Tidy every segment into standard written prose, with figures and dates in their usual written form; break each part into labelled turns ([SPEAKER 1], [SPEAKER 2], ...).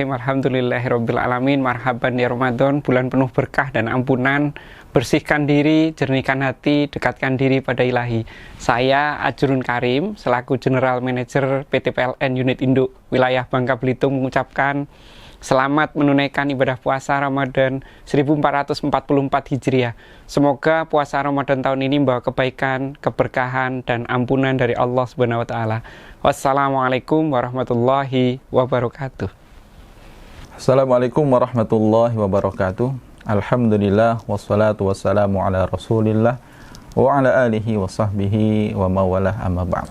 [SPEAKER 1] Alhamdulillahirabbil alamin. Marhaban ya Ramadan, bulan penuh berkah dan ampunan. Bersihkan diri, jernihkan hati, dekatkan diri pada Ilahi. Saya Ajrun Karim selaku General Manager PT PLN Unit Induk Wilayah Bangka Belitung mengucapkan selamat menunaikan ibadah puasa Ramadan 1444 Hijriah. Semoga puasa Ramadan tahun ini membawa kebaikan, keberkahan, dan ampunan dari Allah Subhanahu wa Ta'ala. Wassalamualaikum warahmatullahi wabarakatuh.
[SPEAKER 2] Assalamualaikum warahmatullahi wabarakatuh. Alhamdulillah wassalatu wassalamu ala Rasulillah wa ala alihi wa sahbihi wa mawalah amma ba'd.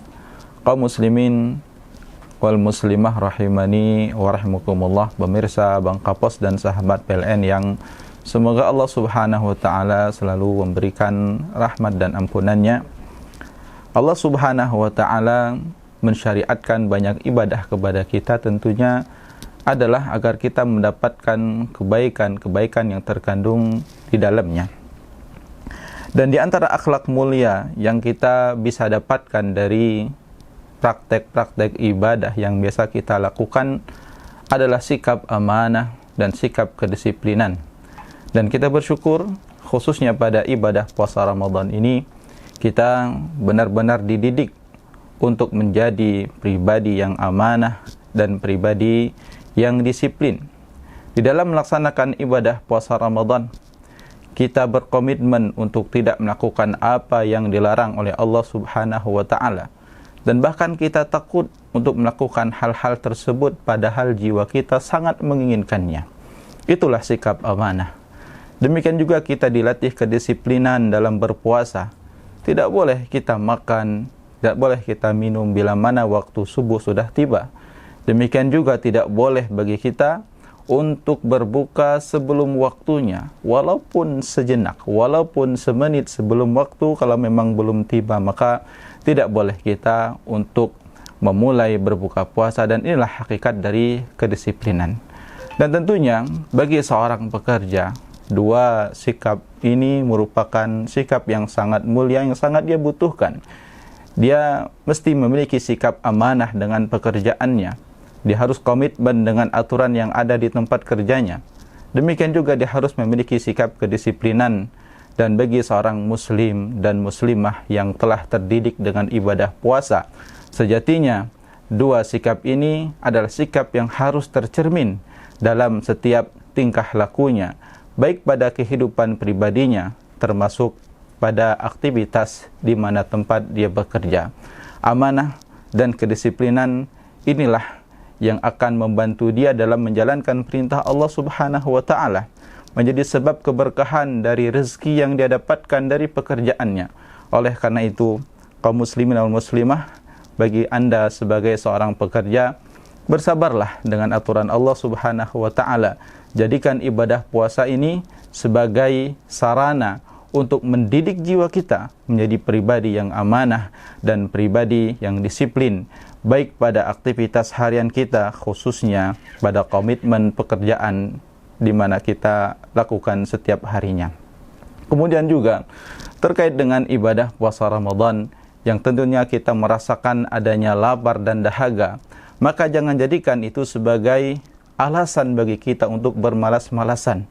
[SPEAKER 2] Kaum muslimin wal muslimah rahimani wa rahimakumullah, pemirsa Bangka Pos dan sahabat PLN yang semoga Allah Subhanahu wa Ta'ala selalu memberikan rahmat dan ampunannya. Allah Subhanahu wa Ta'ala mensyariatkan banyak ibadah kepada kita, tentunya adalah agar kita mendapatkan kebaikan-kebaikan yang terkandung di dalamnya. Dan di antara akhlak mulia yang kita bisa dapatkan dari praktek-praktek ibadah yang biasa kita lakukan adalah sikap amanah dan sikap kedisiplinan. Dan kita bersyukur khususnya pada ibadah puasa Ramadan ini kita benar-benar dididik untuk menjadi pribadi yang amanah dan pribadi yang disiplin. Di dalam melaksanakan ibadah puasa Ramadan, kita berkomitmen untuk tidak melakukan apa yang dilarang oleh Allah Subhanahu wa Ta'ala. Dan bahkan kita takut untuk melakukan hal-hal tersebut padahal jiwa kita sangat menginginkannya. Itulah sikap amanah. Demikian juga kita dilatih kedisiplinan dalam berpuasa. Tidak boleh kita makan, tidak boleh kita minum bila mana waktu subuh sudah tiba. Demikian juga tidak boleh bagi kita untuk berbuka sebelum waktunya, walaupun sejenak, walaupun semenit sebelum waktu. Kalau memang belum tiba, maka tidak boleh kita untuk memulai berbuka puasa. Dan inilah hakikat dari kedisiplinan. Dan tentunya bagi seorang pekerja, dua sikap ini merupakan sikap yang sangat mulia, yang sangat dia butuhkan. Dia mesti memiliki sikap amanah dengan pekerjaannya. Dia harus komitmen dengan aturan yang ada di tempat kerjanya. Demikian juga dia harus memiliki sikap kedisiplinan. Dan bagi seorang muslim dan muslimah yang telah terdidik dengan ibadah puasa, sejatinya dua sikap ini adalah sikap yang harus tercermin dalam setiap tingkah lakunya, baik pada kehidupan pribadinya, termasuk pada aktivitas di mana tempat dia bekerja. Amanah dan kedisiplinan inilah yang akan membantu dia dalam menjalankan perintah Allah Subhanahu wa Ta'ala, menjadi sebab keberkahan dari rezeki yang dia dapatkan dari pekerjaannya. Oleh karena itu, kaum muslimin dan muslimah, bagi Anda sebagai seorang pekerja, bersabarlah dengan aturan Allah Subhanahu wa Ta'ala. Jadikan ibadah puasa ini sebagai sarana untuk mendidik jiwa kita menjadi pribadi yang amanah dan pribadi yang disiplin, baik pada aktivitas harian kita, khususnya pada komitmen pekerjaan di mana kita lakukan setiap harinya. Kemudian juga terkait dengan ibadah puasa Ramadan yang tentunya kita merasakan adanya lapar dan dahaga, maka jangan jadikan itu sebagai alasan bagi kita untuk bermalas-malasan.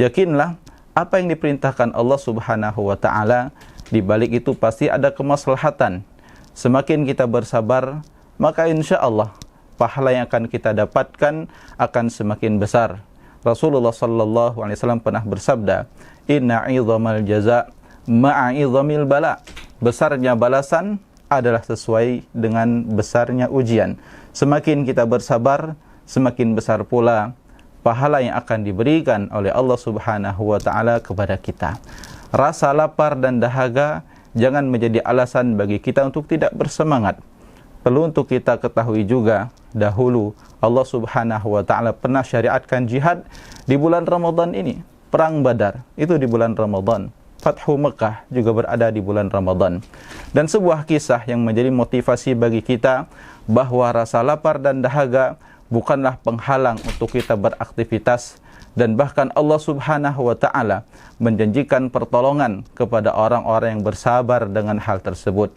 [SPEAKER 2] Yakinlah apa yang diperintahkan Allah Subhanahu wa Ta'ala, di balik itu pasti ada kemaslahatan. Semakin kita bersabar, maka insya Allah pahala yang akan kita dapatkan akan semakin besar. Rasulullah sallallahu alaihi wasallam pernah bersabda, "Inna 'idhamal jaza' ma'a 'idhamil bala." Besarnya balasan adalah sesuai dengan besarnya ujian. Semakin kita bersabar, semakin besar pula pahala yang akan diberikan oleh Allah Subhanahu wa Ta'ala kepada kita. Rasa lapar dan dahaga jangan menjadi alasan bagi kita untuk tidak bersemangat. Perlu untuk kita ketahui juga, dahulu Allah Subhanahu wa Ta'ala pernah syariatkan jihad di bulan Ramadan ini. Perang Badar itu di bulan Ramadan. Fathu Mekah juga berada di bulan Ramadan. Dan sebuah kisah yang menjadi motivasi bagi kita bahwa rasa lapar dan dahaga bukanlah penghalang untuk kita beraktivitas, dan bahkan Allah Subhanahu wa Ta'ala menjanjikan pertolongan kepada orang-orang yang bersabar dengan hal tersebut.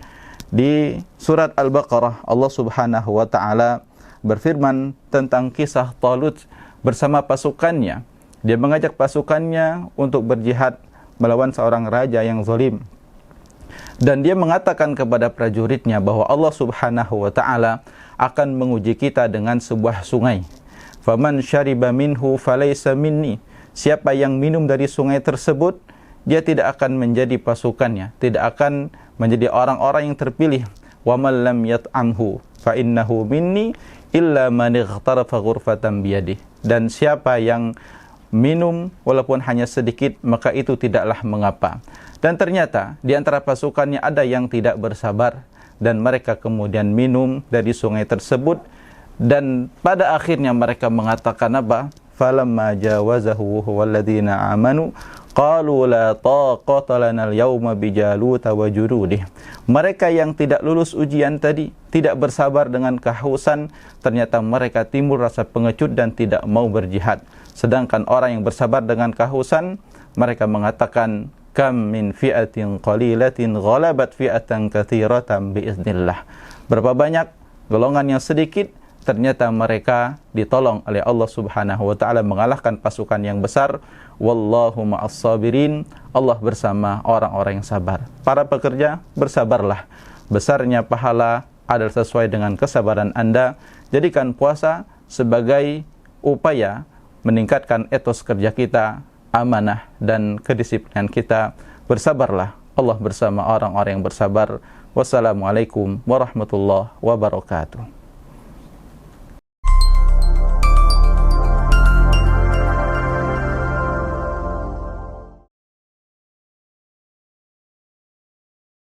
[SPEAKER 2] Di surat Al-Baqarah Allah Subhanahu wa Ta'ala berfirman tentang kisah Talut bersama pasukannya. Dia mengajak pasukannya untuk berjihad melawan seorang raja yang zalim. Dan dia mengatakan kepada prajuritnya bahwa Allah Subhanahu wa taala akan menguji kita dengan sebuah sungai. Faman syariba minhu falaysa minni. Siapa yang minum dari sungai tersebut, dia tidak akan menjadi pasukannya, tidak akan menjadi orang-orang yang terpilih. Wa man lam yat'amhu fa innahu minni illa man ightarafa ghurfatan biyadihi. Dan siapa yang minum walaupun hanya sedikit, maka itu tidaklah mengapa. Dan ternyata di antara pasukannya ada yang tidak bersabar dan mereka kemudian minum dari sungai tersebut, dan pada akhirnya mereka mengatakan apa? Falamma jawazahu walladzina amanu qalu la taqata lana al-yawma bijaluta wa jurudih. Mereka yang tidak lulus ujian tadi, tidak bersabar dengan kehausan, ternyata mereka timbul rasa pengecut dan tidak mau berjihad. Sedangkan orang yang bersabar dengan kehausan, mereka mengatakan kam min fi'atin qalilatin ghalabat fi'atan katsiratan biiznillah. Berapa banyak golongan yang sedikit, ternyata mereka ditolong oleh Allah Subhanahu wa taala mengalahkan pasukan yang besar. Wallahu ma'as sabirin. Allah bersama orang-orang yang sabar. Para pekerja, bersabarlah. Besarnya pahala adalah sesuai dengan kesabaran Anda. Jadikan puasa sebagai upaya meningkatkan etos kerja kita, amanah dan kedisiplinan kita. Bersabarlah. Allah bersama orang-orang yang bersabar. Wassalamualaikum warahmatullahi wabarakatuh.